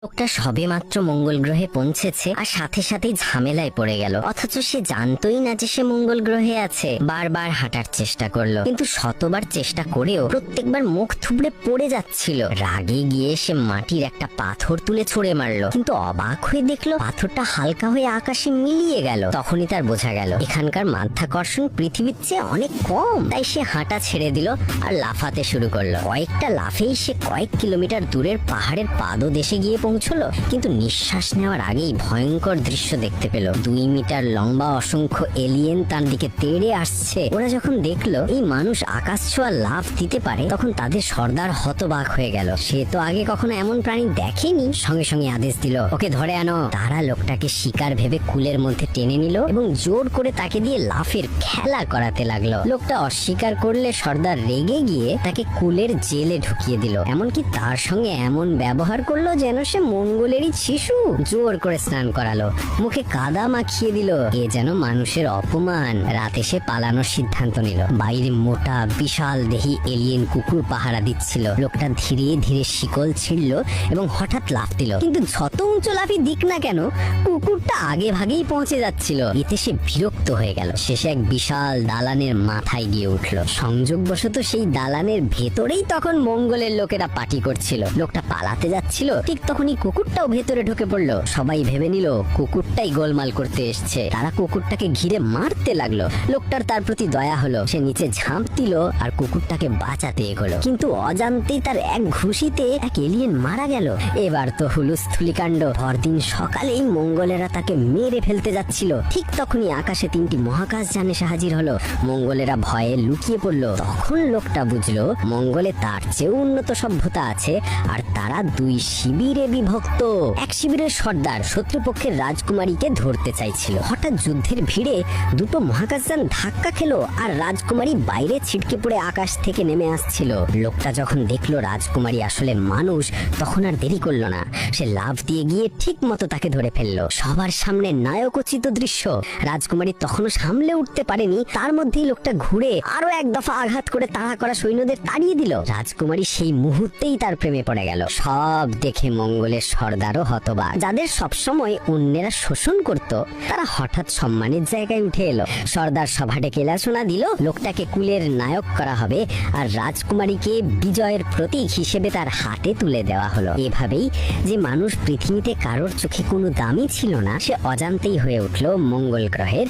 লোকটা সবে মাত্র মঙ্গল গ্রহে পৌঁছেছে আর সাথে সাথেই ঝামেলায় পড়ে গেল। অথচ সে জানতোই না যে সে মঙ্গল গ্রহে আছে। বারবার হাঁটার চেষ্টা করলো, কিন্তু শতবার চেষ্টা করেও প্রত্যেকবার মুখ থুবড়ে পড়ে যাচ্ছিল। রাগে গিয়ে সে মাটির একটা পাথর তুলে ছুঁড়ে মারলো, কিন্তু অবাক হয়ে দেখলো পাথরটা হালকা হয়ে আকাশে মিলিয়ে গেল। তখনই তার বোঝা গেল এখানকার মাধ্যাকর্ষণ পৃথিবীর চেয়ে অনেক কম। তাই সে হাঁটা ছেড়ে দিল আর লাফাতে শুরু করলো। কয়েকটা লাফেই সে কয়েক কিলোমিটার দূরের পাহাড়ের পাদদেশে গিয়ে পৌঁছলো, কিন্তু নিঃশ্বাস নেওয়ার আগেই ভয়ঙ্কর দৃশ্য দেখতে পেল। 2 মিটার লম্বা অসংখ্য এলিয়েন তার দিকে তেড়ে আসছে। ওরা যখন দেখলো এই মানুষ আকাশ ছোঁয়া লাফ দিতে পারে, তখন তাদের সর্দার হতবাক হয়ে গেল। সে তো আগে কখনো এমন প্রাণী দেখেনি। সঙ্গে সঙ্গে আদেশ দিল, ওকে ধরে আনো। তারা লোকটাকে শিকার ভেবে কুলের মধ্যে টেনে নিল এবং জোর করে তাকে দিয়ে লাফের খেলা করাতে লাগলো। লোকটা অস্বীকার করলে সর্দার রেগে গিয়ে তাকে কুলের জেলে ঢুকিয়ে দিল। এমনকি তার সঙ্গে এমন ব্যবহার করলো যেন সে মঙ্গলেরই শিশু। জোর করে স্নান করালো, মুখে কাদা মাখিয়ে দিল। এ যেন মানুষের অপমান। রাতে সে পালানোর সিদ্ধান্ত নিল। বাইরে মোটা বিশাল দেহি এলিয়েন কুকুর পাহারা দিচ্ছিল। লোকটা ধীরে ধীরে শিকল ছিঁড়ল এবং হঠাৎ লাফ দিল, কিন্তু যত উঁচু লাফই দিক না কেন কুকুরটা আগে ভাগেই পৌঁছে যাচ্ছিল। এতে সে বিরক্ত হয়ে গেল। শেষে এক বিশাল দালানের মাথায় গিয়ে উঠল। সংযোগবশত সেই দালানের ভেতরেই তখন মঙ্গলের লোকেরা পার্টি করছিল। লোকটা পালাতে যাচ্ছিল, ঠিক তখনই কুকুরটাও ভেতরে ঢুকে পড়লো। সবাই ভেবে নিল কুকুরটাই গোলমাল করতে এসছে। তারা কুকুরটাকে ঘিরে মারতে লাগলো। লোকটার তার প্রতি দয়া হলো। সে নিচে ঝাঁপ দিল আর কুকুরটাকে বাঁচাতে এগোলো, কিন্তু অজান্তেই তার এক ঘুষিতে এক এলিয়েন মারা গেল। এবার তো হুলুস্থুলি কাণ্ড। পরদিন সকালেই মঙ্গলেরা তাকে মেরে ফেলতে যাচ্ছিল। ঠিক তখনই আকাশে 3টি মহাকাশযান এসে হাজির হলো। মঙ্গলেরা ভয়ে লুকিয়ে পড়লো। তখন লোকটা বুঝলো মঙ্গলে তার চেয়েও উন্নত সভ্যতা আছে, আর তারা 2 শিবিরে বিভক্ত। এক শিবিরের সর্দার শত্রুপক্ষের রাজকুমারীকে ধরতে চাইছিল। হঠাৎ যুদ্ধের ভিড়ে 2টো মহাকাশযান ধাক্কা খেলো আর রাজকুমারী বাইরে ছিটকে পড়ে আকাশ থেকে নেমে আসছিল। লোকটা যখন দেখলো রাজকুমারী আসলে মানুষ, তখন আর দেরি করলো না। সে লাফ দিয়ে গিয়ে ঠিক মতো তাকে ধরে ফেললো। সবার সামনে নায়কোচিত দৃশ্য। রাজকুমারী তখনও সামলে উঠতে পারেনি, তার মধ্যেই লোকটা ঘুরে আরো এক দফা আঘাত করে তাড়া করা সৈন্যদের তাড়িয়ে দিল। রাজকুমারী সেই মুহূর্তেই তার প্রেমে পড়ে গেল। সব দেখে মঙ্গলের সর্দারও হতবাক। যাদের সবসময় অন্যেরা শোষণ করত, তারা হঠাৎ সম্মানের জায়গায় উঠে এলো। সর্দার সভা ডেকে এলাসোনা দিল লোকটাকে কুলের নায়ক করা হবে, আর রাজকুমারীকে বিজয়ের প্রতীক হিসেবে তার হাতে তুলে দেওয়া হলো। এভাবেই যে মানুষ পৃথিবীতে কারোর চোখে কোনো দামই ছিল না, সে অজান্তেই হয়ে উঠল মঙ্গল গ্রহের